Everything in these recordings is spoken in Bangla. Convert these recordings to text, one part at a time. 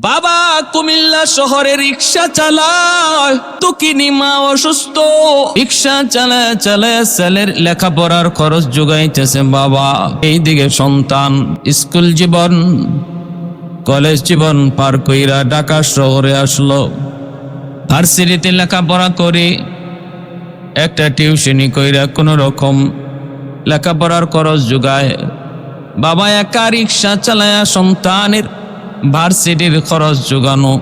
বাবা কুমিল্লা শহরে রিক্সা চালায়, দুঃখিনী মা অসুস্থ, রিক্সা চালায় চালায় ছেলের লেখাপড়ার খরচ যোগাইতেছে বাবা। এইদিকে সন্তান স্কুল জীবন কলেজ জীবন পার কইরা ঢাকা শহরে আসলো। ভার্সিটিতে লেখাপড়া করে একটা টিউশনি কইরা কোনো রকম লেখাপড়ার খরচ যোগায়। বাবা একা রিক্সা চালায়া সন্তানের ভার্সিটির খরচ যোগানো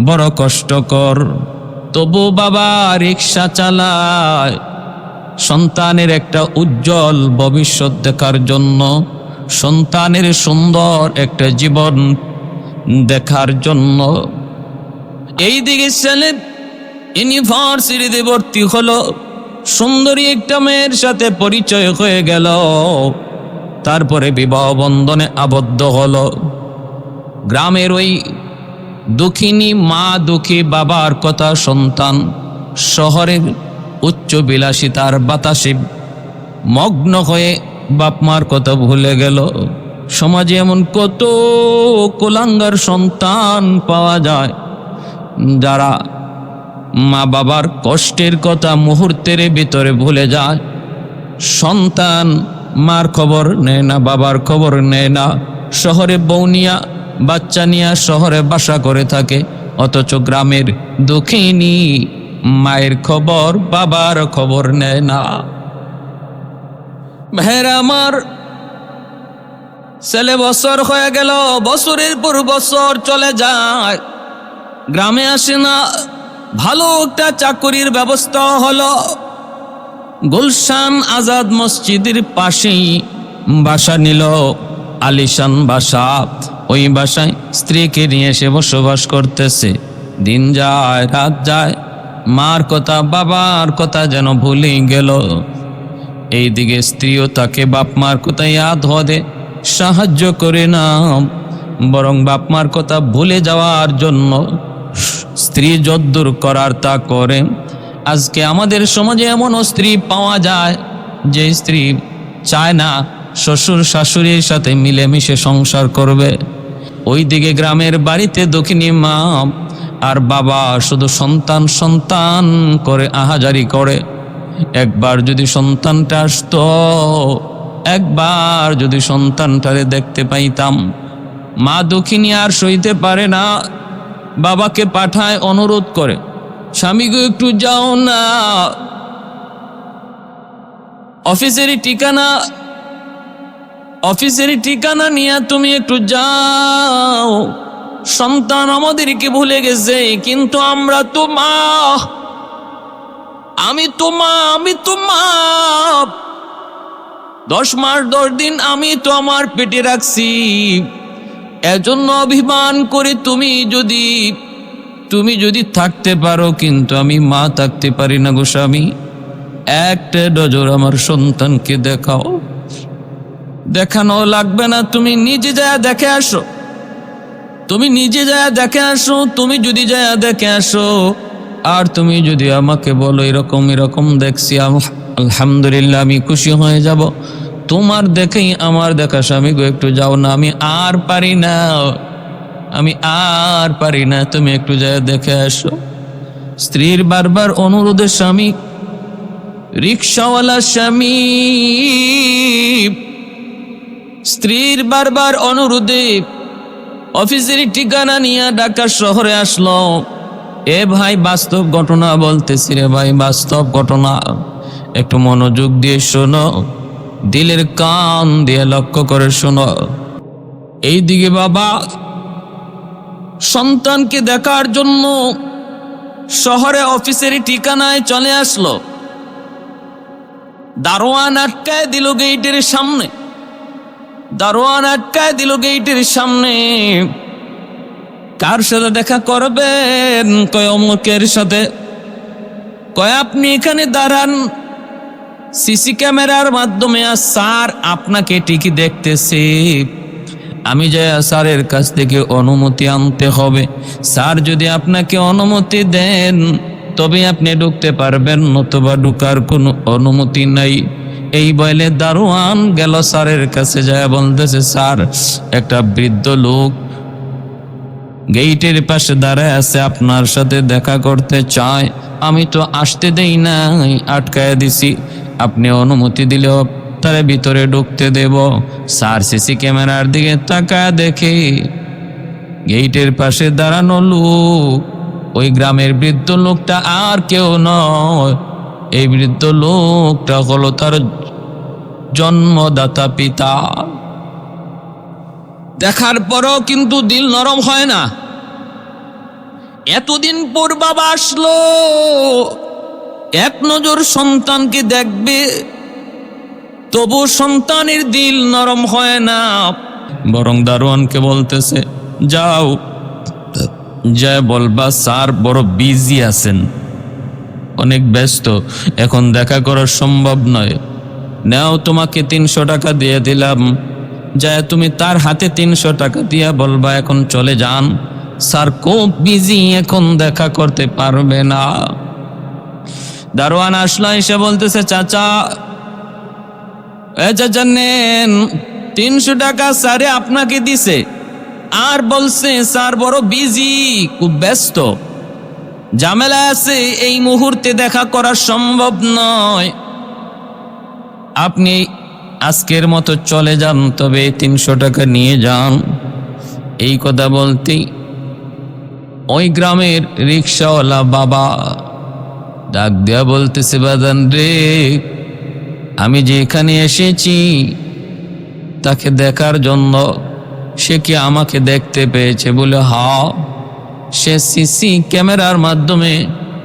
বড় কষ্টকর, তবু বাবা রিক্সা চালায় সন্তানের একটা উজ্জ্বল ভবিষ্যৎ দেখার জন্য, সন্তানের সুন্দর একটা জীবন দেখার জন্য। এইদিকে ছেলে ইউনিভার্সিটিতে ভর্তি হলো, সুন্দরী একটা মেয়ের সাথে পরিচয় হয়ে গেল, তারপরে বিবাহ বন্ধনে আবদ্ধ হলো। গ্রামের ওই দুঃখিনী মা দুঃখী বাবার কথা সন্তান শহরের উচ্চ বিলাসিতার বাতাসে মগ্ন হয়ে বাপ মার কথা ভুলে গেল। সমাজে এমন কত কুলাঙ্গার সন্তান পাওয়া যায় যারা মা বাবার কষ্টের কথা মুহূর্তের ভিতরে ভুলে যায়। সন্তান মার খবর নেয় না, বাবার খবর নেয় না, শহরে বউ নিয়া বাচ্চা নিয়া শহরে বাসা করে থাকে, অথচ গ্রামের দুঃখিনী মায়ের খবর বাবার খবর নেয় না। ভাইরা আমার, ছেলে বছর হয়ে গেল, বছরের পর বছর চলে যায়, গ্রামে আসে না। ভালো একটা চাকরির ব্যবস্থা হলো, গুলশান আজাদ মসজিদের পাশেই বাসা নিল, আলিশান বাসা। ওই বাসায় স্ত্রীকে নিয়ে এসে বসবাস করতেছে। দিন যায় রাত যায়, মার কথা বাবার কথা যেন ভুলেই গেল। এইদিকে স্ত্রীও তাকে বাপ মার কথা ইয়াদ হদে সাহায্য করে না, বরং বাপ মার কথা ভুলে যাওয়ার জন্য স্ত্রী যদ্দূর করার তা করে। আজকে আমাদের সমাজে এমনও স্ত্রী পাওয়া যায় যে স্ত্রী চায় না শ্বশুর শাশুড়ির সাথে মিলেমিশে সংসার করবে। ওইদিকে গ্রামের বাড়িতে দক্ষিণী মা আর বাবা শুধু সন্তান সন্তান করে আহাজারি করে। একবার যদি সন্তানটা আসতো, একবার যদি সন্তানটারে দেখতে পাইতাম। মা দক্ষিণী আর সইতে পারে না, বাবাকে পাঠায় অনুরোধ করে, স্বামীকে একটু যাও না, অফিসেরই ঠিকানা নিয়ে তুমি একটু যাও। সন্তান আমাদেরকে ভুলে গেছে, কিন্তু আমরা তো মা, আমি তো মা, 10 মাস 10 দিন আমি তো আমার পেটে রাখছি, এজন্য অভিমান করে তুমি যদি থাকতে পারো, কিন্তু আমি মা থাকতে পারি না গো স্বামী। একটা নজর আমার সন্তানকে দেখাও। দেখানো লাগবে না, তুমি নিজে যায় দেখে আসো, তুমি যদি যায় দেখে আসো, আর তুমি যদি আমাকে বলো এরকম দেখছি, আলহামদুলিল্লাহ আমি খুশি হয়ে যাব। তোমার দেখেই আমার দেখা স্বামী গো, একটু যাও না, আমি আর পারি না, তুমি একটু যায় দেখে আসো। স্ত্রীর বারবার অনুরোধে স্বামী, রিক্সাওয়ালা স্বামী স্ত্রীর বারবার অনুরোধে অফিসের ঠিকানা নিয়ে ঢাকা শহরে আসলো। এ ভাই বাস্তব ঘটনা বলতেছি রে ভাই, বাস্তব ঘটনা, একটু মনোযোগ দিয়ে শোনো, দিলের কান দিয়ে লক্ষ্য করে শোনো। এইদিকে বাবা সন্তানকে দেখার জন্য শহরে অফিসের ঠিকানায় চলে আসলো। দারোয়ান আটকায় দিল গেটের সামনে। কার সাথে দেখা করবেন? কয় অমুকের সাথে। কয় আপনি এখানে দাঁড়ান, সিসি ক্যামেরার মাধ্যমে স্যার আপনাকে ঠিকই দেখতেছে। আমি যাই স্যারের কাছ থেকে অনুমতি আনতে হবে, স্যার যদি আপনাকে অনুমতি দেন তবে আপনি ঢুকতে পারবেন, নতুবা ঢুকার কোনো অনুমতি নাই। এই বলে দারোয়ান গেল স্যারের কাছে, যায় বলতেছে, স্যার একটা বৃদ্ধ লোক গেইটের পাশে দাঁড়ায় আছে, আপনার সাথে দেখা করতে চায়। আমি তো আসতে দেই নাই, আটকায় দিছি। আপনি অনুমতি দিলেও তারে ভিতরে ঢুকতে দেব। স্যার সিসি ক্যামেরার দিকে তাকায় দেখে গেইটের পাশে দাঁড়ানো লোক ওই গ্রামের বৃদ্ধ লোকটা আর কেউ নয়। এই বৃদ্ধ লোকটা হলো তার জন্মদাতা পিতা। দেখার পরও কিন্তু দিল নরম হয় না। এতদিন পর বাবা আসলো, এক নজর সন্তানকে দেখবে, তবু সন্তানের দিল নরম হয় না। বরং দারোয়ানকে বলতেছে, যাও যা বলবা স্যার বড় বিজি আছেন, অনেক ব্যস্ত, এখন দেখা করা সম্ভব নয়। নাও তোমাকে 300 টাকা দিয়ে দিলাম, যা তুমি তার হাতে 300 টাকা দিয়া বলবা এখন চলে যান, স্যার খুব বিজি, এখন দেখা করতে পারবে না। দারোয়ান আসলো, এসে বলতেছে, চাচা চাচা নেন 300 টাকা স্যারে আপনাকে দিছে, আর বলছে স্যার বড় বিজি, খুব ব্যস্ত, ঝামেলা আছে, এই মুহূর্তে দেখা করা সম্ভব নয়, আপনি আজকের মতো চলে যান, তবে 300 টাকা নিয়ে যান। এই কথা বলতেই ওই গ্রামের রিক্সাওয়ালা বাবা ডাক দেয়া বলতেছে, বাজান রে, আমি যে এখানে এসেছি তাকে দেখার জন্য, সে কি আমাকে দেখতে পেয়েছে? বলে হ্যাঁ, সে সিসি ক্যামেরার মাধ্যমে,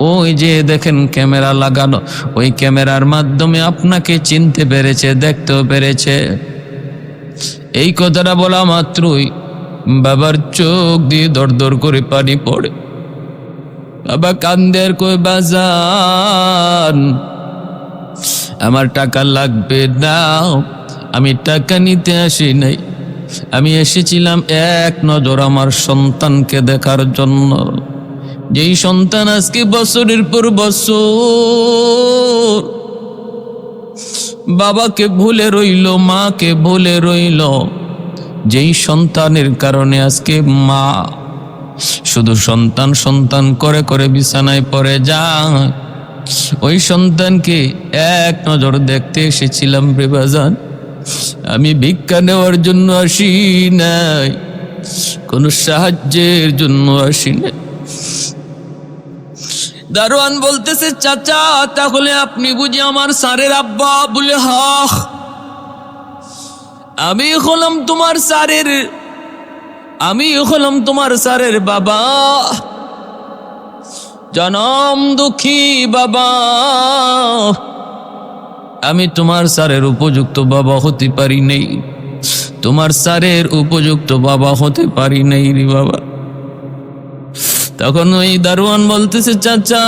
ওই যে দেখেন ক্যামেরা লাগানো, ওই ক্যামেরার মাধ্যমে আপনাকে চিনতে পেরেছে, দেখতেও পেরেছে। এই কথাটা বলা মাত্রই বাবার চোখ দিয়ে দর দর করে পানি পড়ে। বাবা কান্দের, কই বাজান আমার টাকা লাগবে না, আমি টাকা নিতে আসি নাই, আমি এসেছিলাম এক নজর আমার সন্তানকে দেখার জন্য, যেই সন্তান আজকে বছরের পর বছর বাবাকে ভুলে রইল, মাকে ভুলে রইল, যেই সন্তানের কারণে আজকে মা শুধু সন্তান সন্তান করে করে বিছানায় পড়ে যায়, ওই সন্তানকে এক নজর দেখতে এসেছিলাম রে বাজান। আমি ভিক্ষা নেওয়ার জন্য আসি নাই, কোনো সাহায্যের জন্য আসি নাই। দারোয়ান বলতেছে, চাচা তাহলে আপনি বুঝি আমার স্যারের আব্বা? বলে হ্যাঁ, আমি হলাম তোমার স্যারের বাবা, জনম দুঃখী বাবা, আমি তোমার স্যারের উপযুক্ত বাবা হতে পারি নাই, তোমার স্যারের উপযুক্ত বাবা হতে পারি নাই রে বাবা। তখন ওই দারোয়ান বলতেছে, চাচা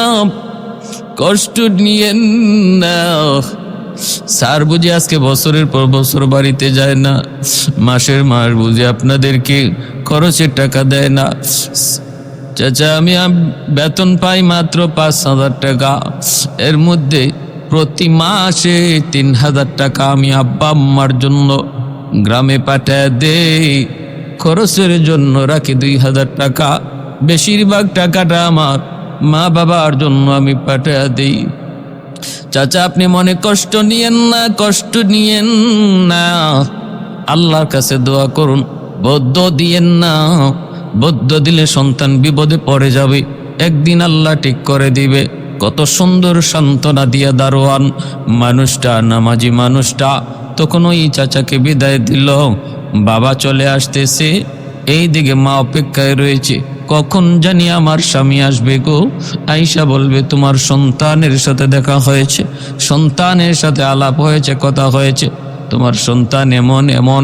কষ্ট নিয়েন না, স্যার বুঝি আজকে বছরের পর বছর বাড়িতে যায় না, মাসের মাস বুঝি আপনাদেরকে খরচের টাকা দেয় না। চাচা আমি বেতন পাই মাত্র 5,000 টাকা, এর মধ্যে প্রতি মাসে 3,000 টাকা আমি আব্বা আম্মার জন্য গ্রামে পাঠায় দেই, খরচের জন্য রাখি 2,000 টাকা, বেশিরভাগ টাকাটা আমার মা বাবার জন্য আমি পাঠায় দিই। চাচা আপনি মনে কষ্ট নিয়েন না, আল্লাহর কাছে দোয়া করুন, বদ্ধ দিয়েন না, বদ্ধ দিলে সন্তান বিপদে পড়ে যাবে, একদিন আল্লাহ ঠিক করে দিবে। কত সুন্দর সান্ত্বনা দিয়া দারোয়ান মানুষটা, নামাজি মানুষটা তখন ওই চাচাকে বিদায় দিল। বাবা চলে আসতেছে, এই দিকে মা অপেক্ষায় রয়েছে, কখন জানি আমার স্বামী আসবে গো, আইসা বলবে তোমার সন্তানের সাথে দেখা হয়েছে, সন্তানের সাথে আলাপ হয়েছে, কথা হয়েছে, তোমার সন্তান এমন এমন।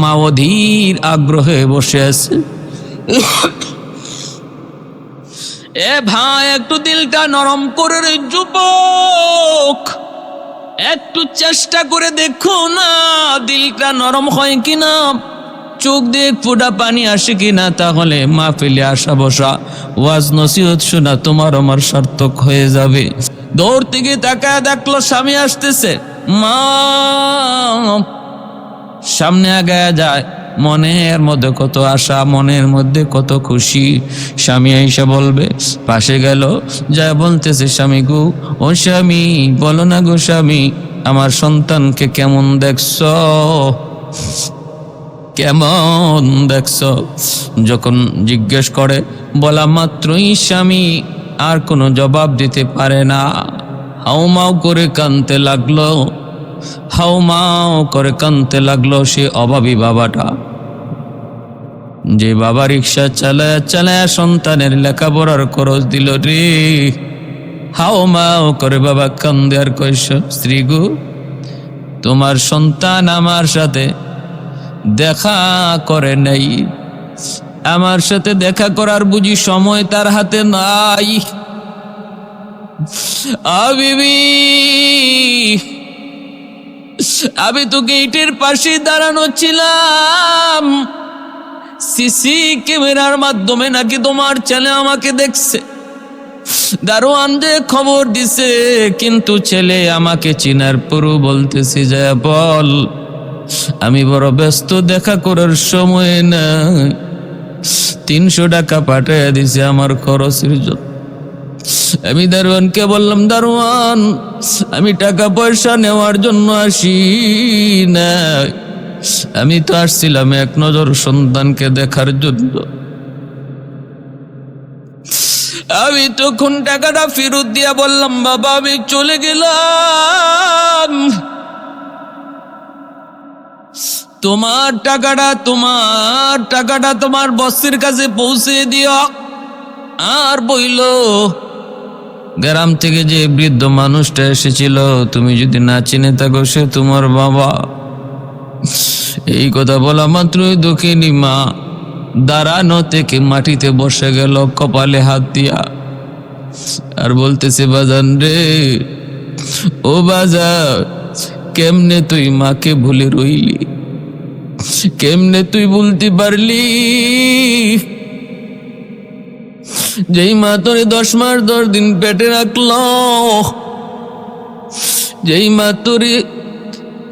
মা অধীর আগ্রহে বসে আছে। এ ভাই একটু দিলটা নরম করে রে যুবক, একটু চেষ্টা করে দেখো না দিলটা নরম হয় কিনা, চোখ দিয়ে ফোঁটা পানি আসে কিনা, তাহলে মাহফিলে আসা বসা ওয়াজ নসিহত শোনা তোমার আমার সার্থক হয়ে যাবে। দৌড় থেকে তাকায় দেখলো স্বামী আসতেছে, মা সামনে আগায়া যায়, মনের মধ্যে কত আশা, মনের মধ্যে কত খুশি। স্বামী আইসা বলবে, পাশে গেল, যা বলতেছে, স্বামী গো, ও স্বামী, বলো না গো স্বামী, আমার সন্তানকে কেমন দেখছ, কেমন দেখছ? যখন জিজ্ঞেস করে, বলা মাত্রই স্বামী আর কোনো জবাব দিতে পারে না। হাউমাউ করে কাঁদতে লাগলো, হাউমাউ করে কাঁদতে লাগলো সে অভাবী বাবাটা, যে বাবা রিক্সা চালায় চালায় সন্তানের লেখাপড়ার খরচ দিল রে। হাউমাউ করে বাবা কান্দে আর কইস, স্ত্রী গো, তোমার সন্তান আমার সাথে দেখা করে নাই, আমার সাথে দেখা করার বুঝি সময় তার হাতে নাই। আবিবি, আমি তো গেটের পাশে দাঁড়ানো ছিলাম, সিসি ক্যামেরার মাধ্যমে নাকি তোমার ছেলে আমাকে দেখছে। দারোয়ান যে খবর দিছে, কিন্তু ছেলে আমাকে চিনার পরও বলতেছি, যা বল, আমি বড় ব্যস্ত, দেখা করার সময় না। 300 টাকা পাঠিয়ে দিছে আমার খরচের জন্য। আমি দারোয়ানকে বললাম, দারোয়ান, আমি টাকা পয়সা নেওয়ার জন্য আসি না, আমি তো আসছিলাম এক নজর সন্তানকে দেখার জন্য। আমি তখন টাকাটা ফেরত দিয়া বললাম, বাবা আমি চলে গেলাম, তোমার টাকাটা তোমার বসের কাছে পৌঁছে দিও। আর বইল, গ্রাম থেকে যে বৃদ্ধ মানুষটা এসেছিল, তুমি যদি না চিনে থাকো, সে তোমার বাবা। এই কথা বলা মাত্রই দুঃখিনী মা দাঁড়ানো থেকে মাটিতে বসে গেল কপালে হাত দিয়া, আর বলতেছে, বাজান রে, ও বাজার, কেমনে তুই মাকে ভুলে রইলি, কেমনে তুই বলতে পারলি? যেই মা তোরে 10 মাস 10 দিন পেটে রাখলো, যেই মা তোরে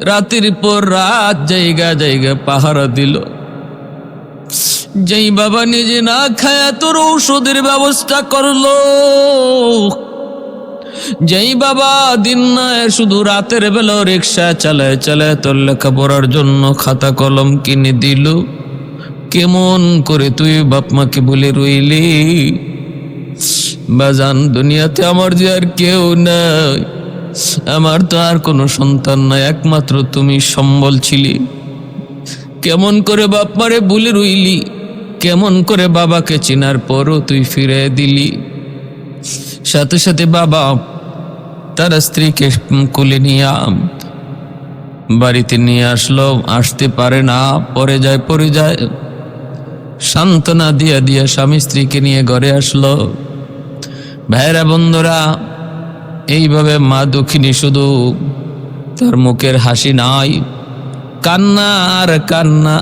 রাতের পর রাত জায়গা জায়গা পাহারা দিল, যেই বাবা নিজে না খায়া তোর ঔষধের ব্যবস্থা করলো, যেই বাবা দিন নয় শুধু রাতের বেলা রিক্সা চালায় চালায় তোর লেখাপড়ার জন্য খাতা কলম কিনে দিল, কেমন করে তুই বাপ মাকে বলে রইলি? বাজান, দুনিয়াতে আমার যে আর কেউ নাই, আমার তো আর কোনো সন্তান নাই, একমাত্র তুমি সম্বল ছিলি। কেমন করে বাপ মারে ভুলে রইলি? কেমন করে বাবাকে চিনার পরও তুই ফিরে দিলি? সাথে সাথে বাবা তার স্ত্রীকে কোলে নিয়ে বাড়িতে নিয়ে আসলো, আসতে পারে না, পরে যায়। সান্ত্বনা দিয়া দিয়া স্বামী স্ত্রীকে নিয়ে ঘরে আসলো। ভাইরা বন্ধুরা, এইভাবে মা দুঃখিনী, শুধু তার মুখের হাসি নাই, কান্না আর কান্না,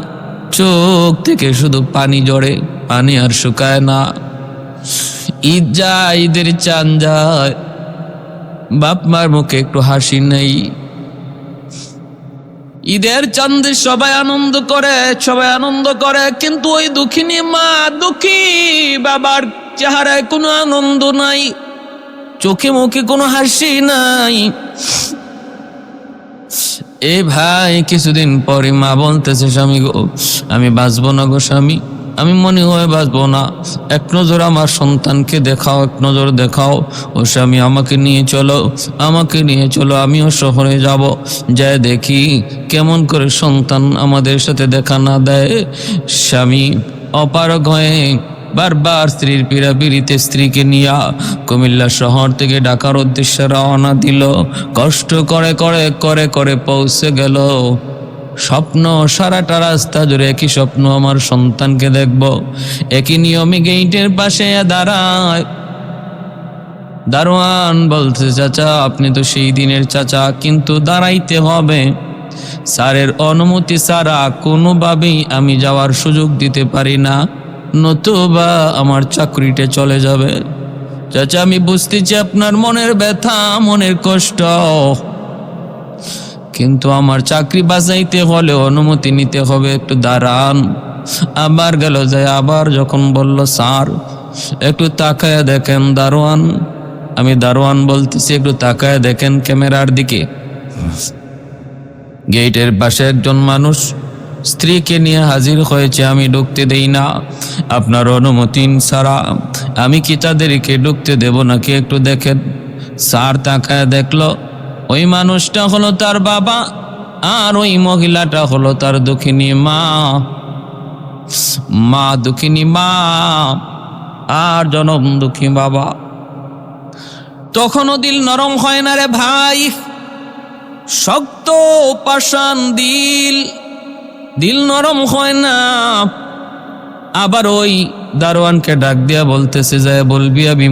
চোখ থেকে শুধু পানি ঝরে, পানি আর শুকায় না। ঈদ যায়, ঈদের চাঁদ যায়, বাপ মার মুখে একটু হাসি নেই। ঈদের চাঁদে সবাই আনন্দ করে, কিন্তু ওই দুঃখিনী মা, দুঃখী বাবার চেহারায় কোনো আনন্দ নাই, চোখে মুখে কোনো হাসি নাই। এ ভাই, কিছুদিন পরে মা বলতেছে, স্বামী গো, আমি বাঁচবো না গো স্বামী, আমি মনে হয় বাঁচবো না, এক নজর আমার সন্তানকে দেখাও, এক নজর দেখাও। ও স্বামী, আমাকে নিয়ে চলো, আমিও শহরে যাব, যাই দেখি কেমন করে সন্তান আমাদের সাথে দেখা না দেয়। স্বামী অপারগ হয়ে বারবার স্ত্রীর পীড়াপিড়িতে স্ত্রীকে নিয়ে কুমিল্লা শহর থেকে ঢাকার উদ্দেশ্যে রওনা দিল। কষ্ট করে পৌঁছে গেল। স্বপ্ন, সারাটা রাস্তা জুড়ে একই স্বপ্ন, আমার সন্তানকে দেখব। একই নিয়মে গেইটের পাশে দাঁড়ায়। দারোয়ান বলছে, চাচা আপনি তো সেই দিনের চাচা, কিন্তু দাঁড়াইতে হবে, স্যারের অনুমতি ছাড়া কোনোভাবেই আমি যাওয়ার সুযোগ দিতে পারি না, নতুবা আমার চাকরিটা চলে যাবে। চাচা, আমি বুঝতেছি আপনার মনের ব্যথা, মনের কষ্ট, কিন্তু আমার চাকরি বাঁচাইতে হলে অনুমতি নিতে হবে, একটু দাঁড়ান। আবার গেল, যায় আবার যখন বলল স্যার একটু তাকায় দেখেন দারোয়ান, আমি দারোয়ান বলতেছি একটু তাকায় দেখেন ক্যামেরার দিকে। গেটের পাশে একজন মানুষ স্ত্রীকে নিয়ে হাজির হয়েছে, আমি ঢুকতে দেই না, আপনার অনুমতি ছাড়া আমি কি তাদেরকে ঢুকতে দেব নাকি, একটু দেখেন। স্যার তাকায় দেখলো ওই মানুষটা হলো তার বাবা, আর ওই মহিলাটা হলো তার দুঃখিনী মা দুঃখিনী মা আর জনম দুঃখী বাবা। তখনও দিল নরম হয় না রে ভাই, শক্ত পাষাণ দিল নরম হয় না। আবার ওই দারোয়ানকে ডাক দিয়া বলতেছে, যায় বলবি আমি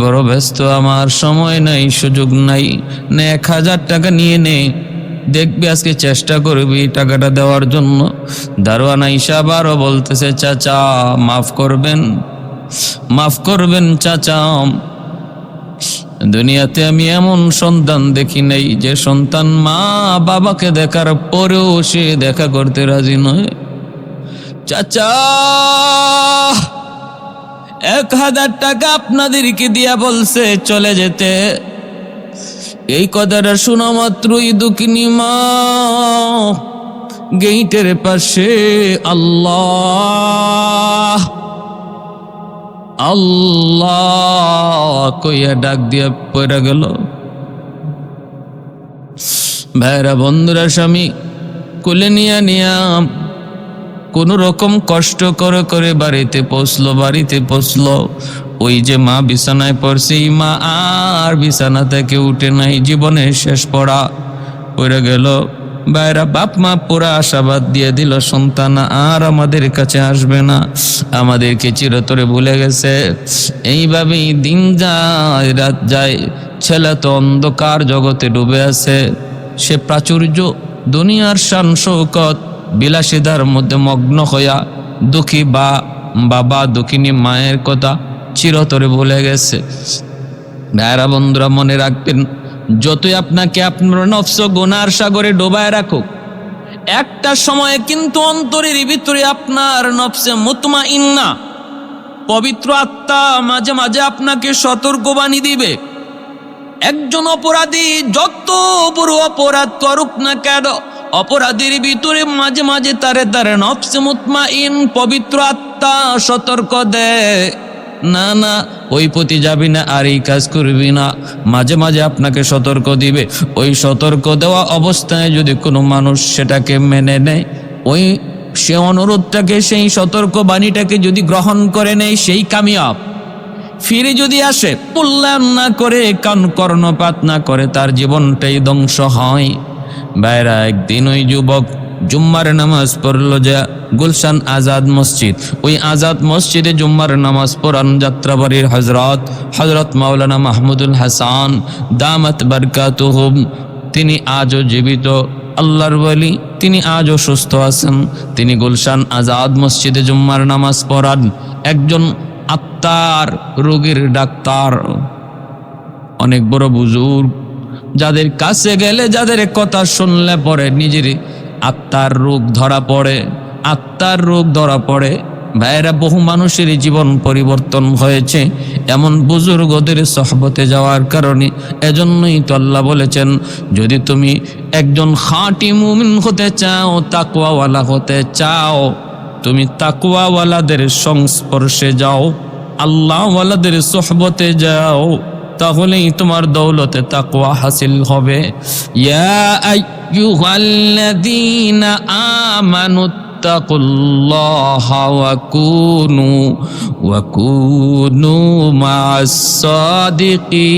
বড় ব্যস্ত, আমার সময় নাই, সুযোগ নাই, নে 1000 টাকা নিয়ে নে, দেখবি আজকে চেষ্টা করবি টাকাটা দেওয়ার জন্য। দারোয়ান আইসা আবারও বলতেছে, চাচা মাফ করবেন চাচা, দুনিয়াতে আমি এমন সন্তান দেখি নাই যে সন্তান মা বাবাকে দেখার পরেও সে দেখা করতে রাজি নয়। চাচা 1000 টাকা আপনাদেরকে দিয়া বলছে চলে যেতে। এই কথাটা শোনা মাত্রই দুঃখিনী মা গেইটের পাশে আল্লাহ কইয়া ডাক দিয়া পড়ে গেল। ভাইরা বন্ধুরা, স্বামী কোলে নিয়া কোন রকম কষ্ট করে বাড়িতে পৌঁছলো। ওই যে মা বিছানায় পড়ছে, এই মা আর বিছানা থেকে উঠে নাই, জীবনের শেষ পড়ে গেল। ভাইরা বাপ মা পুরা আশাবাদ দিয়ে দিল সন্তান আর আমাদের কাছে আসবে না, আমাদেরকে চিরতরে ভুলে গেছে। এইভাবেই দিন যায় রাত যায়, ছেলে তো অন্ধকার জগতে ডুবে আছে, সে প্রাচুর্য দুনিয়ার শান শৌকত বিলাসিতার মধ্যে মগ্ন হইয়া দুঃখী বাবা দুঃখিনী মায়ের কথা চিরতরে ভুলে গেছে। ভাইরা বন্ধুরা, মনে রাখবেন, যতই আপনাকে আপনার নফস গুনার সাগরে ডোবায় রাখুক, একটা সময়ে কিন্তু অন্তরের ভিতরে আপনার নফসে মুতমাইন্না পবিত্র আত্মা মাঝে মাঝে আপনাকে সতর্কবাণী দিবে। একজন অপরাধী যত বড় অপরাধ করুক না কেন, অপরাধীর ভিতরে মাঝে মাঝে তারে নফসে মুতমাইন পবিত্র আত্মা সতর্ক দেয়, না ওই পথে যাবি না, আর এই কাজ করবি না। মাঝে মাঝে আপনাকে সতর্ক দিবে। ওই সতর্ক দেওয়া অবস্থায় যদি কোনো মানুষ সেটাকে মেনে নেয়, ওই সে অনুরোধটাকে, সেই সতর্ক বাণীটাকে যদি গ্রহণ করে নেয়, সেই কামিয়াব। ফিরে যদি আসে, মূল্যায়ন না করে, কর্ণপাত না করে, তার জীবনটাই ধ্বংস হয়। বাইরা একদিন ওই যুবক জুম্মার নামাজ পড়লো যে গুলশান আজাদ মসজিদ, ওই আজাদ মসজিদে জুম্মার নামাজ পড়ান যাত্রাবাড়ির হজরত মাওলানা মাহমুদুল হাসান দামাত বারকাতুহুম। তিনি আজও জীবিত আল্লাহর ওয়ালি, তিনি আজও সুস্থ আছেন। তিনি গুলশান আজাদ মসজিদে জুম্মার নামাজ পড়ান, একজন আত্মার রোগীর ডাক্তার, অনেক বড় বুজুর্গ, যাদের কাছে গেলে, যাদের কথা শুনলে পরে নিজের আত্মার রোগ ধরা পড়ে। ভাইয়েরা, বহু মানুষের জীবন পরিবর্তন হয়েছে এমন বুজুর্গদের সহবতে যাওয়ার কারণে। এজন্যই তো আল্লাহ বলেছেন, যদি তুমি একজন খাঁটি মুমিন হতে চাও, তাকওয়াওয়ালা হতে চাও, তুমি তাকওয়াওয়ালাদের সংস্পর্শে যাও, আল্লাহওয়ালাদের সহবতে যাও, তাহলেই তোমার দৌলতে তাকওয়া হাসিল হবে। ইয়া আইয়ুহাল্লাযীনা আমানুত্তাকুল্লাহা ওয়া কুনু মা'আস সাদিকিন।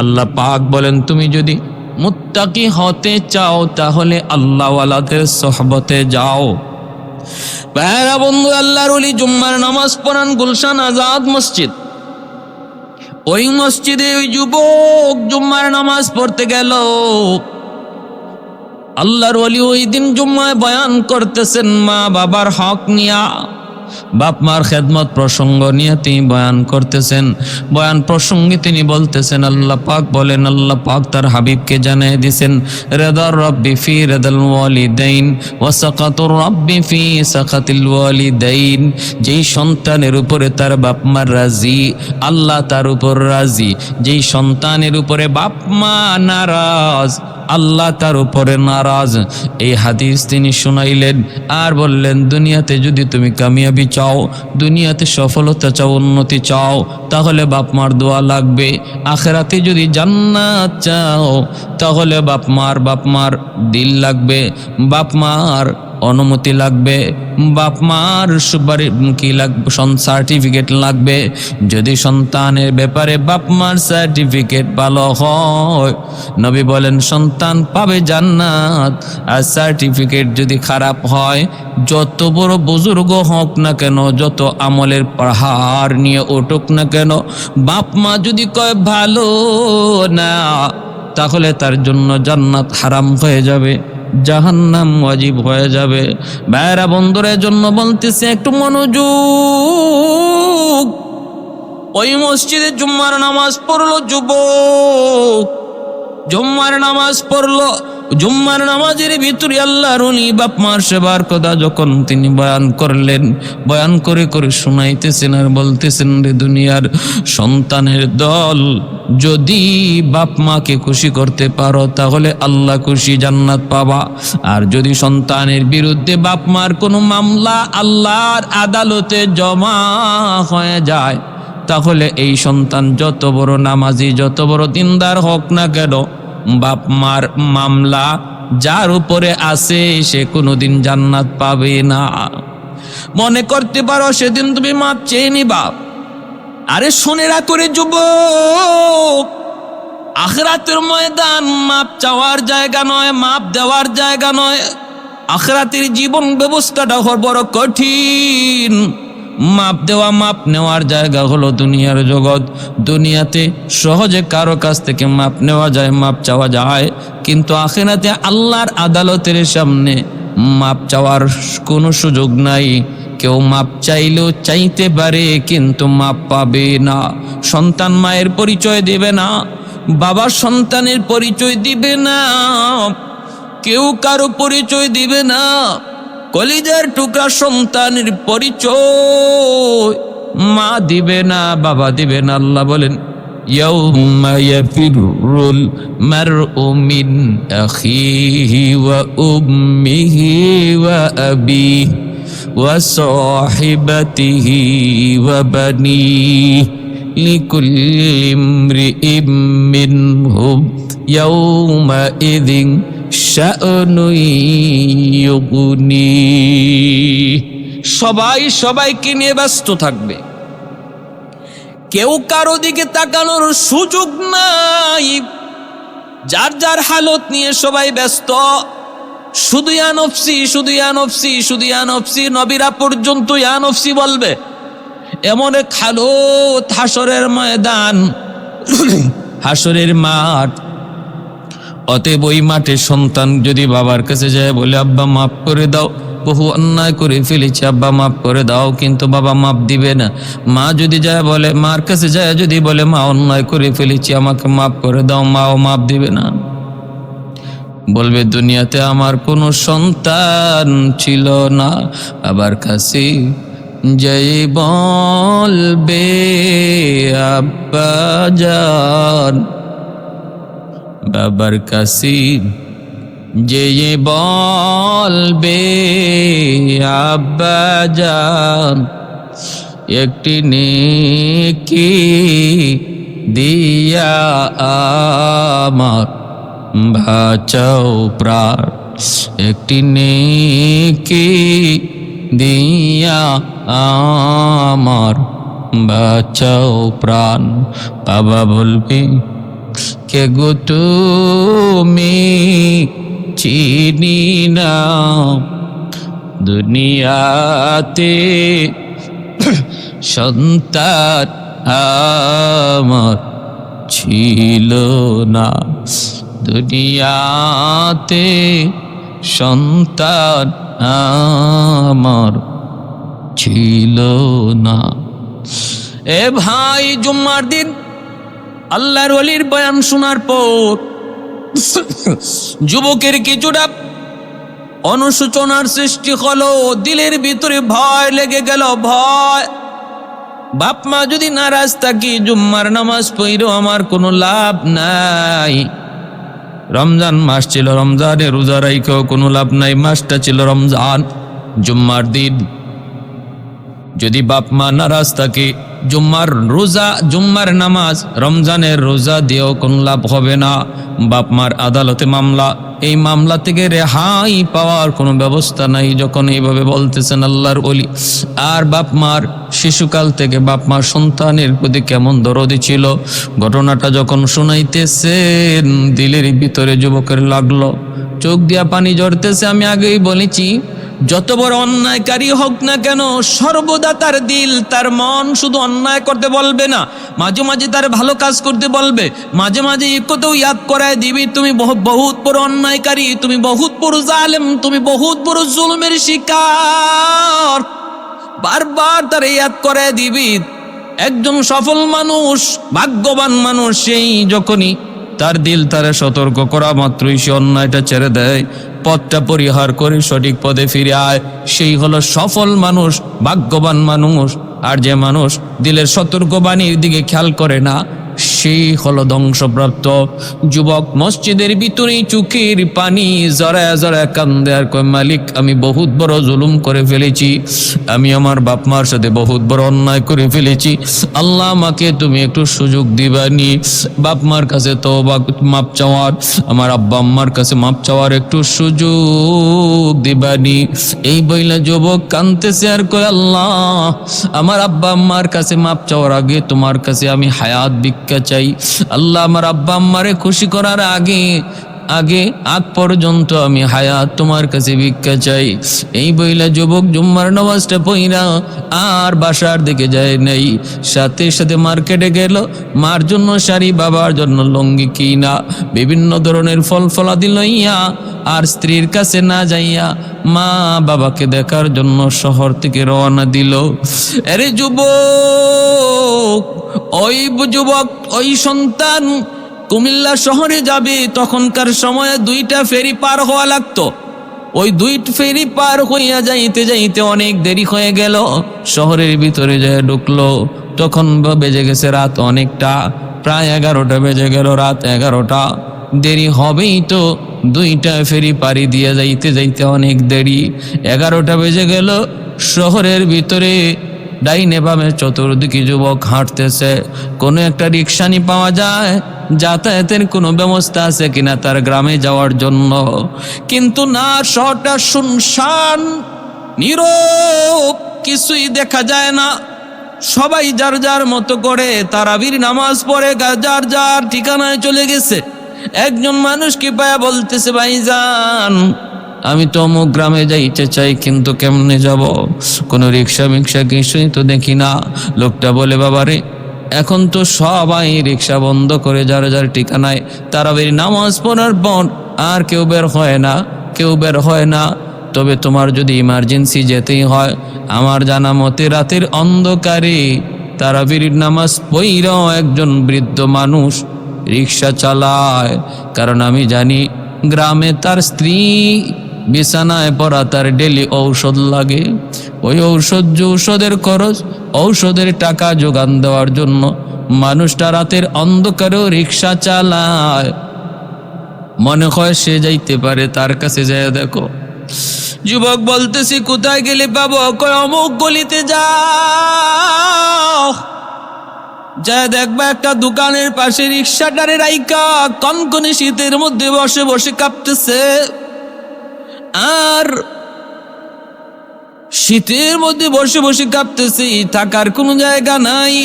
আল্লাহ পাক বলেন, তুমি যদি মুত্তাকি হতে চাও তাহলে আল্লাহওয়ালাদের সহবতে যাও। ভাইরা বন্ধু, আল্লাহর ওলি জুম্মার নামাজ পড়ান গুলশান আজাদ মসজিদ। ওই মসজিদে ওই যুবক জুম্মার নামাজ পড়তে গেল। আল্লাহর ওলি ওই দিন জুম্মায় বয়ান করতেছেন মা বাবার হক নিয়া। বাপ মার খেদমত প্রসঙ্গ নিয়ে তিনি বয়ান করতেছেন। বয়ান প্রসঙ্গে তিনি বলতেছেন, আল্লাহ পাক বলেন, আল্লাহ পাক তার হাবিবকে জানিয়ে দিয়েছেন, রেদার রব্বি ফি রেদাল ওয়ালিদাইন ওয়া সাকাতুর রব্বি ফি সাকাতিল ওয়ালিদাইন। যেই সন্তানের উপরে তার বাপ মা রাজি, আল্লাহ তার উপর রাজি। যেই সন্তানের উপরে বাপ মা নারাজ, আল্লাহ তার উপরে নারাজ। এই হাদিস তিনি শুনাইলেন আর বললেন, দুনিয়াতে যদি তুমি কামিয়াবি চাও, দুনিয়াতে সফলতা চাও, উন্নতি চাও, তাহলে বাপ মার দোয়া লাগবে। আখেরাতে যদি জান্নাত চাও, তাহলে বাপ মার দিল লাগবে, বাপ মার অনুমতি লাগবে, বাপ মার সুপারি কি লাগবে, সার্টিফিকেট লাগবে। যদি সন্তানের ব্যাপারে বাপ মার সার্টিফিকেট ভালো হয়, নবী বলেন সন্তান পাবে জান্নাত। আর সার্টিফিকেট যদি খারাপ হয়, যত বড় বুজুর্গ হোক না কেন, যত আমলের পাহাড় নিয়ে উঠুক না কেন, বাপ মা যদি কয় ভালো না, তাহলে তার জন্য জান্নাত হারাম হয়ে যাবে, জাহান্নাম ওয়াজিব হয়ে যাবে। ভাইরা বন্ধুদের জন্য বলতেছে, একটু মনোযোগ। ওই মসজিদে জুম্মার নামাজ পড়লো যুবক, জুম্মার নামাজ পড়লো। জুম্মার নামাজের ভিতরে আল্লাহর ওলি বাপ মার সেবার কথা যখন তিনি বয়ান করলেন, বয়ান করে করে শুনাইতেছেন আর বলতেছেন, রে দুনিয়ার সন্তানের দল, যদি বাপ মাকে খুশি করতে পারো তাহলে আল্লাহ খুশি, জান্নাত পাবা। আর যদি সন্তানের বিরুদ্ধে বাপ মার কোনো মামলা আল্লাহর আদালতে জমা হয়ে যায়, তাহলে এই সন্তান যত বড় নামাজি, যত বড় দিনদার হোক না কেন, বাপ মার মামলা যার উপরে আছে সে কোনোদিন জান্নাত পাবে না। মনে করতে পারো সেদিন তুমি মাপ চেয়ে নিবা। আরে শুনেরা করে যুবক, আখিরাতের ময়দান মাপ চাওয়ার জায়গা নয়, মাপ দেওয়ার জায়গা নয়। আখিরাতের জীবন ব্যবস্থাটা বড় কঠিন। মাপ দেওয়া, মাপ নেওয়ার জায়গা হলো দুনিয়ার জগৎ। দুনিয়াতে সহজে কারো কাছ থেকে মাপ নেওয়া যায়, মাপ চাওয়া যায়, কিন্তু আখিরাতে আল্লাহর আদালতের সামনে মাপ চাওয়ার কোনো সুযোগ নাই। কেউ মাপ চাইলেও চাইতে পারে, কিন্তু মাপ পাবে না। সন্তান মায়ের পরিচয় দিবে না, বাবা সন্তানের পরিচয় দিবে না, কেউ কারো পরিচয় দিবে না। কলিজার টুকরা সন্তানের পরিচয় মা দিবে না, বাবা দিবে না। আল্লাহ বলেন, ইয়াউমা ইয়াফিরুল মারউ মিন আখিহি ওয়া উম্মিহি ওয়া আবিহি ওয়া সাহিবাতিহি ওয়া বানিহি লিকুল্লি ইমরিইম মিনহুম ইয়াউমা ইযিন সবাই সবাইকে নিয়ে ব্যস্ত থাকবে, কেউ কারো দিকে তাকানোর সুযোগ নাই। যার যার হালত নিয়ে সবাই ব্যস্ত। শুধু ইয়া নফসি, শুধু ইয়া নফসি, শুধু ইয়া নফসি। নবীরা পর্যন্ত ইয়া নফসি বলবে। এমন এক হালত হাসরের ময়দান, হাসরের মাঠ। অতএব ওই মাঠে সন্তান যদি বাবার কাছে যায় বলে, আব্বা মাফ করে দাও, বহু অন্যায় করে ফেলেছি, আব্বা মাফ করে দাও, কিন্তু বাবা মাফ দিবে না। মা যদি যায় বলে, মার কাছে যায় যদি বলে, মা অন্যায় করে ফেলেছি, আমাকে মাফ করে দাও, মাও মাফ দিবে না। বলবে, দুনিয়াতে আমার কোনো সন্তান ছিল না। বাবার কাছে যাই বলবে, আব্বা জান, বাবার কাছে যে বলবে, আব্বা জান, একটি নেকি দিয়া আমার বাঁচাও প্রাণ, একটি নেকি দিয়া আমার বাঁচাও প্রাণ। বাবা বলবে, কে গো তুমি, চিনি না, দুনিয়াতে সন্তান আমার ছিল না, দুনিয়াতে সন্তান আমার ছিল না। এ ভাই, জুম্মার দিন আল্লাহর ওলির বয়ান শোনার পর যুবকের কিছুটা অনুশোচনার সৃষ্টি হলো, দিলের ভিতরে ভয় লেগে গেল। ভয়, বাপ মা যদি নারাজ থাকি, জুম্মার নামাজ পড়েও আমার কোনো লাভ নাই। রমজান মাস ছিল, রমজানে রোজা রাইখেও কোনো লাভ নাই, মাসটা ছিল রমজান। জুম্মার দিন যদি বাপ মা নারাজ থাকে, জুম্মার রোজা, জুম্মার নামাজ, রমজানের রোজা দিয়েও কোনো লাভ হবে না। বাপ মার আদালতে মামলা, এই মামলা থেকে রেহাই পাওয়ার কোনো ব্যবস্থা নাই। যখন এইভাবে বলতেছেন আল্লাহর ওলি, আর বাপ মার শিশুকাল থেকে বাপ মার সন্তানের প্রতি কেমন দরদি ছিল, ঘটনাটা যখন শুনাইতেছেন দিলের ভিতরে যুবকের লাগলো, চোখ দিয়া পানি ঝরতেছে। আমি আগেই বলেছি, যত বড় অন্যায়কারী হোক না কেন, সর্বদা তার দিল, তার মন শুধু অন্যায় করতে বলবে না, মাঝে মাঝে তার ভালো কাজ করতে বলবে। মাঝে মাঝে একথাও ইয়াদ করায় দিবি, তুমি বহুত বড় অন্যায়কারী, তুমি বহুত বড় জালেম, তুমি বহুত বড় জুলুমের শিকার। বারবার তার ইয়াদ করায় দিবি। একজন সফল মানুষ, ভাগ্যবান মানুষ, সেই যখনই তার দিল তারে সতর্ক করা মাত্রই সে অন্যায়টা ছেড়ে দেয়, পথটা পরিহার করে সঠিক পথে ফিরে আয়, সেই হলো সফল মানুষ, ভাগ্যবান মানুষ। আর যে মানুষ দিলের সতর্কবাণীর দিকে খেয়াল করে না, সেই হলো ধ্বংসপ্রাপ্ত। যুবক মসজিদের ভিতরেই চোখের পানি জড়ায় জড়ায় কান্দে আর কয়, মালিক, আমি বহুত বড় জুলুম করে ফেলেছি, আমি আমার বাপ মার সাথে বহুত বড় অন্যায় করে ফেলেছি, আল্লাহ আমাকে তুমি একটু সুযোগ দিবানি, বাপ মার কাছে তো মাপ চাওয়ার, আমার আব্বা আম্মার কাছে মাপ চাওয়ার একটু সুযোগ দিবানি। এই বইলা যুবক কান্দতেছে আর কয়, আল্লাহ, আমার আব্বা আম্মার কাছে মাপ চাওয়ার আগে তোমার কাছে আমি হায়াত ভিক্ষা চাই। আল্লাহ, আমার আব্বা আম্মারে খুশি করার আগ পর্যন্ত আমি হায়াত তোমার কাছে ভিক্ষা চাই। এই বইলা যুবক জুম্মার নামাজটা পইরা আর বাসার দিকে যায় নাই, সাথে সাথে মার্কেটে গেল, মার জন্য শাড়ি, বাবার জন্য লুঙ্গি কিনা, বিভিন্ন ধরনের ফল ফলাদি লইয়া, আর স্ত্রীর কাছে না যাইয়া মা বাবাকে দেখার জন্য শহর থেকে রওনা দিল। আরে যুবক, ওই সন্তান কুমিল্লা শহরে যাবে, তখনকার সময়ে 2টা ফেরি পার হওয়া লাগতো। ওই 2 ফেরি পার হইয়া যাইতে যাইতে অনেক দেরি হয়ে গেল। শহরের ভিতরে যায় ঢুকলো, তখন বেজে গেছে রাত অনেকটা, প্রায় 11টা বেজে গেল, রাত 11টা। দেরি হবেই তো, 2টা ফেরি পাড়ি দিয়ে যাইতে যাইতে অনেক দেরি। 11টা বেজে গেল। শহরের ভিতরে ডাইনে বামে চতুর্দিকে যুবক হাঁটতেছে, কোনো একটা রিক্সানি পাওয়া যায়, যাতায়াতের কোনো ব্যবস্থা আছে কিনা তার গ্রামে যাওয়ার জন্য। কিন্তু না, শহরটা শুনশান, নীরব, কিছুই দেখা যায় না। সবাই যার যার মতো করে তারাবির নামাজ পড়ে যার যার ঠিকানায় চলে গেছে। একজন মানুষকে পায়া বলতেছে, ভাইজান, আমি তো অমুক গ্রামে যাইতে চাই, কিন্তু কেমনে যাব? কোনো রিক্সা মিক্সা কিছুই তো দেখি না। লোকটা বলে, বাবারে, এখন তো সবাই রিক্সা বন্ধ করে যার যার ঠিকানায় তারাবির নামাজ পড়ার পর আর কেউ বের হয় না। তবে তোমার যদি ইমার্জেন্সি যেতেই হয়, আমার জানা মতে রাতের অন্ধকারে তারাবির নামাজ পড়াও একজন বৃদ্ধ মানুষ রিক্সা চালায়। কারণ আমি জানি গ্রামে তার স্ত্রী বিছানায় পড়া, তার ডেলি ঔষধ লাগে। ওই ঔষধের খরচ, ঔষধের টাকা যোগান দেওয়ার জন্য মানুষটা রাতের অন্ধকারেও রিক্সা চালায়। মনে হয় সে যাইতে পারে, তার কাছে যায় দেখো। যুবক বলতেছি, কোথায় গেলে পাবো? কয়, অমুক গলিতে যাও, যা দেখবা একটা দোকানের পাশে রিক্সাটারে রাইকা কনকনে শীতের মধ্যে বসে বসে কাঁপতেছে। আর শীতের মধ্যে বসে বসে কাঁপতেছি, থাকার কোনো জায়গা নাই,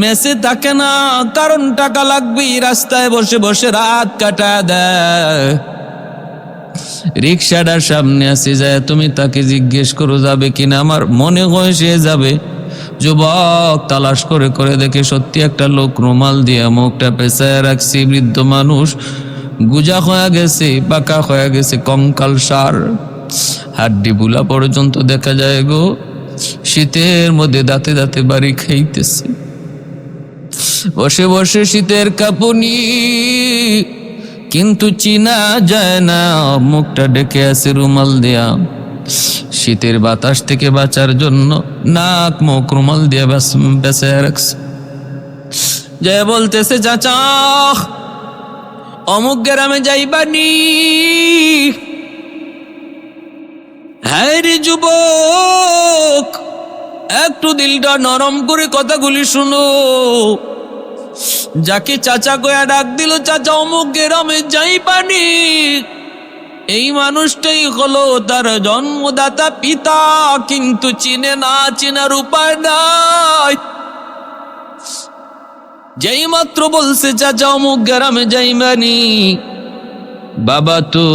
মেসে থাকে না, কারণ টাকা লাগবে। রাস্তায় বসে বসে রাত কাটা দেয়। রিক্সাটার সামনে আসে যায়, তুমি তাকে জিজ্ঞেস করো যাবে কিনা। আমার মনে হয় সে যাবে। যুবক তালাশ করে করে দেখে সত্যি একটা লোক রুমাল দিয়ে মুখটা পেঁচায় রাখছে। বৃদ্ধ মানুষ, গুজা হয়ে গেছে, বাঁকা হয়ে গেছে, কঙ্কাল সার, হাড্ডি বুলা পর্যন্ত দেখা যায় গো। শীতের মধ্যে দাঁতে দাঁতে বাড়ি খাইতেছে, বসে বসে শীতের কাঁপুনি, কিন্তু চিনা যায় না, মুখটা ডেকে আছে রুমাল দেয়া। শীতের বাতাস থেকে বাঁচার জন্য নাক মুখ রুমাল দিয়ে বেঁচে রাখছে। যে বলতেছে, চাচা অমুক গ্রামে যাইবানি। হ্যাঁ রে যুবক, একটু দিলটা নরম করে কথাগুলি শুনো। যাকে চাচা কয়া ডাক দিল, চাচা অমুক গ্রামে যাইবানি, এই মানুষটাই হলো তার জন্মদাতা পিতা, কিন্তু চিনে না, চেনার উপায় নাই। যেই মাত্র বলছে চাচা অমুক গ্রামে যাইবানি, বাবা তো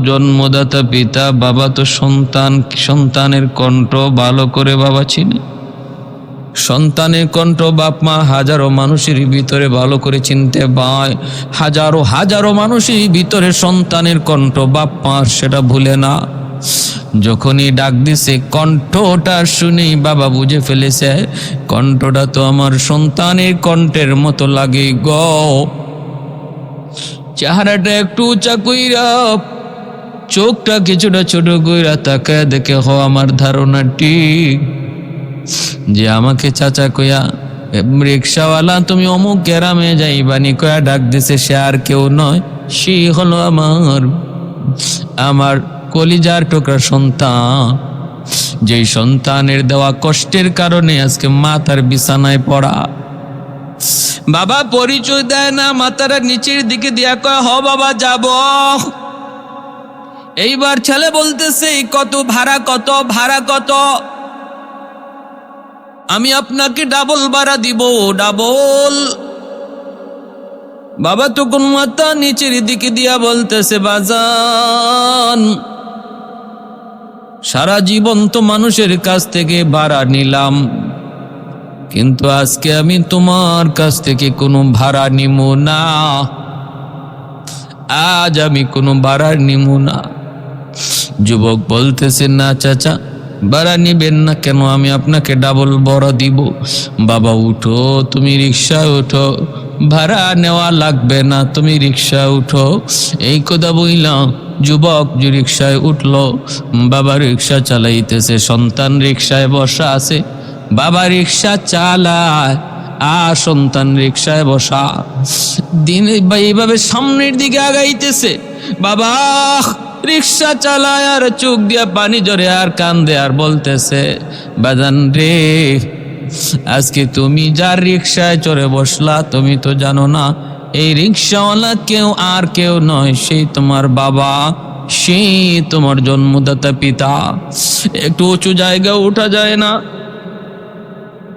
জন্মদাতা পিতা, বাবা তো সন্তান, সন্তানের কণ্ঠ ভালো করে বাবা চিনে। সন্তানের কণ্ঠ বাপ মা হাজারো মানুষের ভিতরে ভালো করে চিনতে পায়, হাজারো হাজারো মানুষের ভিতরে সন্তানের কণ্ঠ বাপ মা সেটা ভুলে না। যখনই ডাক দিছে, কণ্ঠটা শুনেই বাবা বুঝে ফেলেছে কণ্ঠটা তো আমার সন্তানের কণ্ঠের মতো লাগে গো। চেহারাটা একটু উঁচা কইরা, চোখটা কিছুটা ছোট কইরা তাকায় দেখে, হ আমার ধারণা ঠিক যে আমাকে চাচা কইয়া রিক্সাওয়ালা তুমি অমুক গ্রামে যাইবানি কয়া ডাক দিছে, সে আর কেউ নয়, সে হলো আমার কলিজার টুকরা সন্তান, যেই সন্তানের দেওয়া কষ্টের কারণে আজকে মাথার বিছানায় পড়া। বাবা পরিচয় দেয় না, মাথাটা নিচের দিকে দিয়া কয়, হ বাবা যাব। এইবার ছেলে বলতেছে, কত ভাড়া, কত ভাড়া, কত? আমি আপনাকে ডাবল ভাড়া দিব, ডাবল। বাবা তখন মাথা নিচের দিকে দিয়া বলতেছে, বাজান সারা জীবন তো মানুষের কাছ থেকে ভাড়া নিলাম, কিন্তু আজকে আমি তোমার কাছ থেকে কোনো ভাড়া নিব না, আজ আমি কোনো ভাড়া নিব না। যুবক বলতেছে, না চাচা ভাড়া নিবেন না কেন, আমি আপনাকে ডাবল ভাড়া দিব। বাবা উঠো, তুমি রিক্সায় উঠো, ভাড়া নেওয়া লাগবে না, তুমি রিক্সায় উঠো। এই কথা বললাম, যুবক যে রিক্সায় উঠলো। বাবা রিক্সা চালাইতেছে, সন্তান রিক্সায় বসা আছে, বাবা রিক্সা চালায় আর সন্তান রিক্সায় বসা। দিন এইভাবে সামনের দিকে আগাইতেছে, বাবা রিক্সা চালায় আর চোখ দিয়া পানি জরে আর কান্দে আর বলতেছে, বাজান রে আজকে তুমি যার রিক্সায় চড়ে বসলা, তুমি তো জানো না এই রিক্সাওয়ালা কেউ আর কেউ নয়, সেই তোমার বাবা, সেই তোমার জন্মদাতা পিতা। একটু উঁচু জায়গায় উঠা যায় না?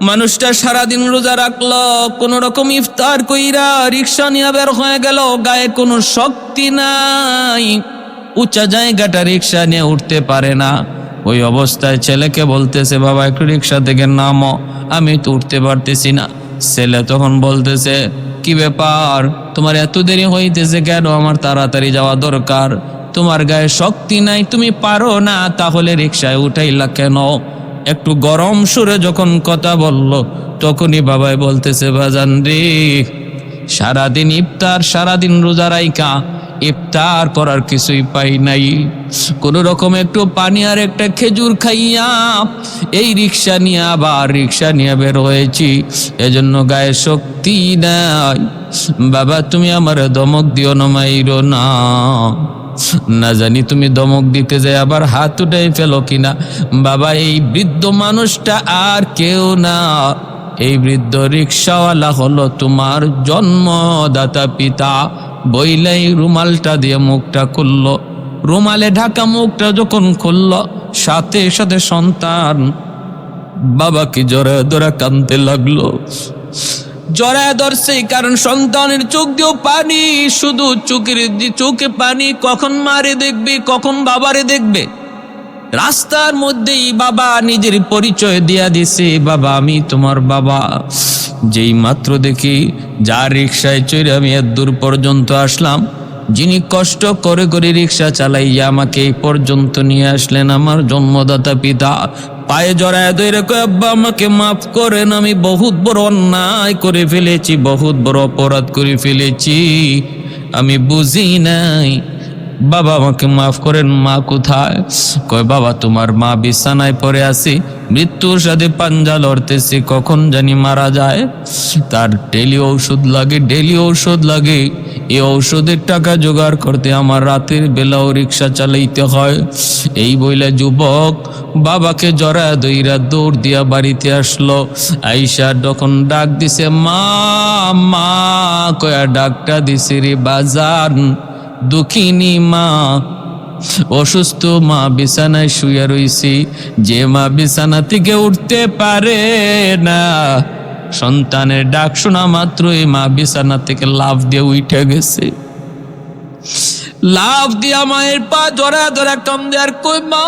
মানুষটা সারাদিন রোজা রাখলো, কোন রকম ইফতার কইরা রিক্সা নিয়ে বের হয়ে গেল, গায়ে কোনো শক্তি নাই, উঁচা জায়গাটা রিক্সা নিয়ে উঠতে পারে না। ওই অবস্থায় ছেলেকে বলতেছে, বাবা একটু রিক্সা থেকে নামো, আমি তো উঠতে পারতেছি না। ছেলে তখন বলতেছে, কি ব্যাপার তোমার এত দেরি হইতেছে কেন? আমার তাড়াতাড়ি যাওয়া দরকার। তোমার গায়ে শক্তি নাই, তুমি পারো না, তাহলে রিক্সায় উঠাইলা কেন? একটু গরম সুরে যখন কথা বলল, তখনই বাবাই বলতেছে, বাজান রে সারাদিন ইফতার, সারাদিন রোজা রাইকা ইফতার করার কিছুই পাই নাই, কোন রকম একটু পানি আর একটা খেজুর খাইয়া এই রিক্সা নিয়ে আবার রিক্সা নিয়ে বের হয়েছি, এজন্য গায়ে শক্তি নাই। বাবা তুমি আমার ধমক দিও না, মাইরো না, না জানি তুমি ধমক দিতে যাই আবার হাত উঠাই ফেলো কিনা। বাবা এই বৃদ্ধ মানুষটা আর কেউ না, এই বৃদ্ধ রিক্সাওয়ালা হলো তোমার জন্মদাতা পিতা। বইলাই রুমালটা দিয়ে মুখটা খুললো, রুমালে ঢাকা মুখটা যখন খুললো, সাথে সাথে সন্তান বাবাকে জড়ায় ধরে কাঁদতে লাগলো। জড়ায় ধরছে কারণ সন্তানের চোখ দিয়েও পানি, শুধু চোখে পানি, কখন মারে দেখবে, কখন বাবারে দেখবে। রাস্তার মধ্যেই বাবা নিজের পরিচয় দিয়া দিছে, বাবা আমি তোমার বাবা। যেই মাত্র দেখি যার রিক্সায় চড়ে আমি এত দূর পর্যন্ত আসলাম, যিনি কষ্ট করে করে রিক্সা চালাইয়া আমাকে এই পর্যন্ত নিয়ে আসলেন, আমার জন্মদাতা পিতা, পায়ে জড়ায় ধরে কয়, আব্বা আমাকে মাফ করেন, আমি বহুত বড় অন্যায় করে ফেলেছি, বহুত বড় অপরাধ করে ফেলেছি, আমি বুঝি নাই, বাবা আমাকে মাফ করেন। মা কোথায়? কয়, বাবা তোমার মা বিছানায় পড়ে আছে, মৃত্যুর সাথে পাঞ্জা লড়তেছে, কখন জানি মারা যায়, তার ডেলি ঔষধ লাগে, ডেলি ঔষধ লাগে, এই ঔষধের টাকা জোগাড় করতে আমার রাতের বেলাও রিক্সা চালাইতে হয়। এই বইলা যুবক বাবাকে জড়া দইরা দৌড় দিয়া বাড়িতে আসলো। আইসা যখন ডাক দিছে, মা মা কয়া ডাকটা দিছে রে বাজান, দুঃখিনী মা, অসুস্থ মা বিছানায় শুয়ে রইছি, যে মা বিছানা থেকে উঠতে পারে না, সন্তানের ডাক শোনা মাত্রই মা বিছানা থেকে লাফ দিয়ে উঠে গেছে। লাফ দিয়া মায়ের পা জড়া ধরা কান্দে আর কই, মা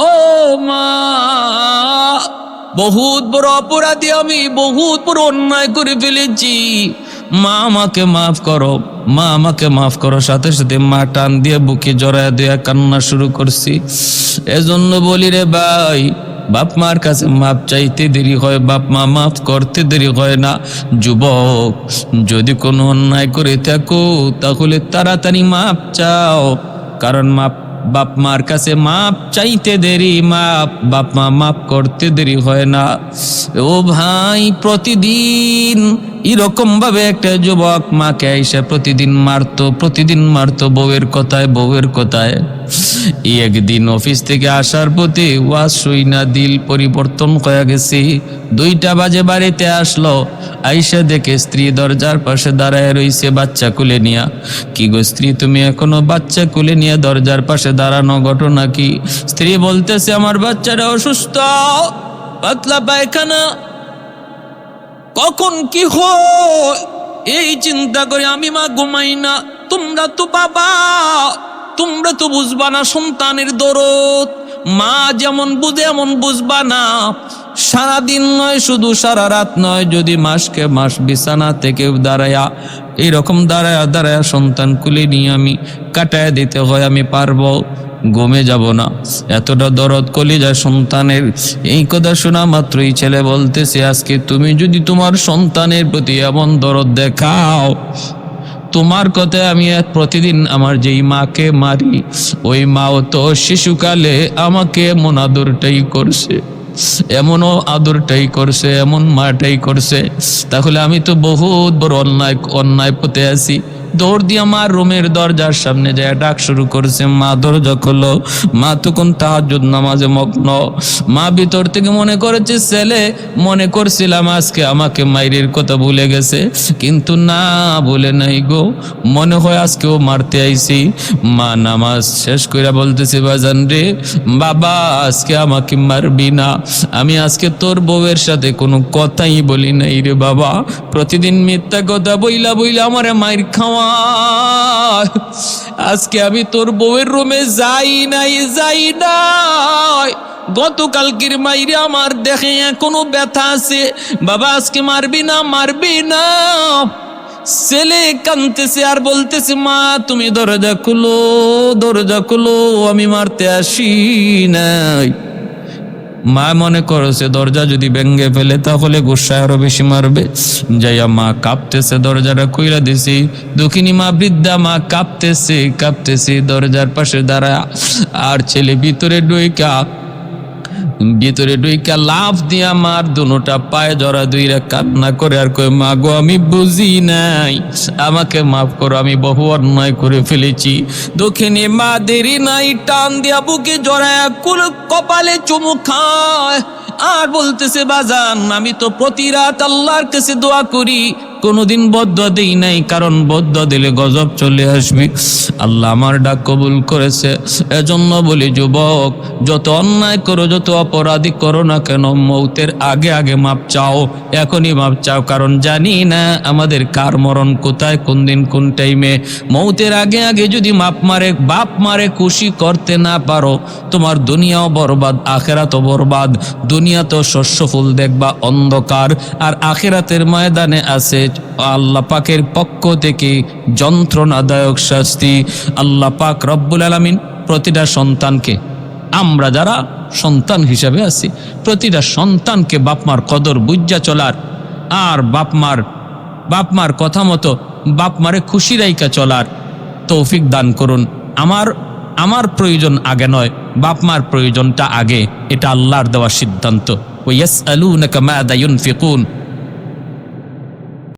ও মা, বহুত বড় অপরাধী আমি, বহুত বড় অন্যায় করে ফেলেছি, মা আমাকে মাফ করো, মা আমাকে মাফ করো। সাথে সাথে মা টান দিয়ে বুকে জড়ায় দিয়ে কান্না শুরু করছি। এজন্য বলি রে ভাই, বাপ মার কাছে মাপ চাইতে দেরি হয়, বাপ মা মাফ করতে দেরি হয় না। যুবক, যদি কোনো অন্যায় করে থাকো তাহলে তাড়াতাড়ি মাপ চাও, কারণ বাপ মার কাছে মাপ চাইতে দেরি, বাপ মা মাপ করতে দেরি হয় না। ও ভাই, প্রতিদিন এরকম ভাবে একটা যুবক মাকে আইসা প্রতিদিন মারতো বউয়ের কথায়। একদিন অফিস থেকে আসার পথে ওয়াজ শুই না, দিল পরিবর্তন হয়ে গেছে। 2টা বাজে বাড়িতে আসলো, আইসা দেখে স্ত্রী দরজার পাশে দাঁড়ায় রইছে বাচ্চা কুলে নিয়া। কি গো স্ত্রী, তুমি এখনো বাচ্চা কুলে নিয়ে দরজার পাশে দাঁড়ানো, ঘটনা কি? স্ত্রী বলতেছে, আমার বাচ্চাটা অসুস্থ, পাতলা পায়খানা, কখন কি হয় এই চিন্তা করে আমি মা ঘুমাই না। তোমরা তো বাবা, তোমরা তো বুঝবা না সন্তানের দরদ, মা যেমন বুঝে এমন বুঝবা না। সারাদিন নয়, শুধু সারা রাত নয়, যদি মাসকে মাস বিছানা থেকে দাঁড়ায়া এইরকম দাঁড়ায়া সন্তান কুলে নিয়ে আমি কাটায় দিতে হয়, আমি পারবো, ঘুমে যাব না, এতটা দরদ কলিজা সন্তানের। এই কথা শোনা মাত্রই ছেলে বলতেছে, আজকে তুমি যদি তোমার সন্তানের প্রতি এমন দরদ দেখাও, তোমার কথায় আমি প্রতিদিন আমার যেই মাকে মারি, ওই মাও তো শিশুকালে আমাকে এমন আদরটাই করছে, এমনও আদরটাই করছে, এমন মাটাই করছে, তাহলে আমি তো বহুত বড় অন্যায় পথে আছি। দৌড় দিয়ে আমার রুমের দরজার সামনে যায় ডাক শুরু করছে, মা দরজা খোলো। মা তখন তাহাজ্জুদ নামাজে মগ্ন। মা ভিতর থেকে মনে করেছে ছেলে, মনে করছিলাম আজকে আমাকে মাইরের কথা ভুলে গেছে, কিন্তু না, বলে নাই গো, মনে হয় আজকেও মারতে আইছি। মা নামাজ শেষ করে বলতেছে, বাজান রে বাবা, আজকে আমাকে মারবি না, আমি আজকে তোর বউয়ের সাথে কোনো কথাই বলি নাই রে বাবা, প্রতিদিন মিথ্যা কথা বইলা আমারে মাইর খাওয়া, আজকে আমি তোর বউয়ের রুমে যাই নাই। গতকালকের মাইরে আমার দেখে এখনো ব্যথা আছে, বাবা আজকে মারবি না। ছেলে কাঁদতেছে আর বলতেছে, মা তুমি দরজা খুলো, আমি মারতে আসি নাই। মা মনে করেছে দরজা যদি ভেঙে ফেলে তাহলে গুসায় আরো বেশি মারবে। যাইয়া মা কাঁপতেছে, দরজাটা খুইলা দিছি। দুঃখিনী মা, বৃদ্ধা মা কাঁপতেছে দরজার পাশে দাঁড়া, আর ছেলে ভিতরে ডুইকা লাফ দিয়ে আমার দুটা পায়ে জড়া দুইরা কান্না করে আর কই, মা গো আমি বুঝি নাই, আমাকে মাফ করো, আমি বহু অন্যায় করে ফেলেছি। দক্ষিণে মা দেরি নাই, টান দিয়া বুকে জড়ায় কপালে চুমু খায় আর বলতেছে, বাজান আমি তো প্রতি রাত আল্লাহর কাছে দোয়া করি, কোনোদিন বদদুয়া দেই নাই, কারণ বদদুয়া দিলে গজব চলে আসবে। আল্লাহ আমার ডাক কবুল করেছে। এজন্য বলি যুবক, যত অন্যায় করো, যত অপরাধী করো না কেন, মৌতের আগে মাপ চাও, এখনই মাপ চাও, কারণ জানি না আমাদের কার মরণ কোথায়, কোন দিন কোন টাইমে। মৌতের আগে যদি বাপ মারে খুশি করতে না পারো, তোমার দুনিয়াও বরবাদ, আখেরাতও বরবাদ। দুনিয়া তো শস্য ফুল দেখবা অন্ধকার, আর আখেরাতের ময়দানে আছে আল্লাহ পাকের পক্ষ থেকে যন্ত্রণাদায়ক শাস্তি। আল্লাহ পাক রব্বুল আলামিন প্রতিটা সন্তানকে, আমরা যারা সন্তান হিসেবে আছি, প্রতিটা সন্তানকে বাপমার কদর বুঝা চলার, আর বাপমার কথা মতো বাপমারে খুশি রাইকা চলার তৌফিক দান করুন। আমার প্রয়োজন আগে নয়, বাপমার প্রয়োজনটা আগে, এটা আল্লাহর দেওয়া সিদ্ধান্ত। ওয়াসআলুনাকা মাযা ইউনফিকুন,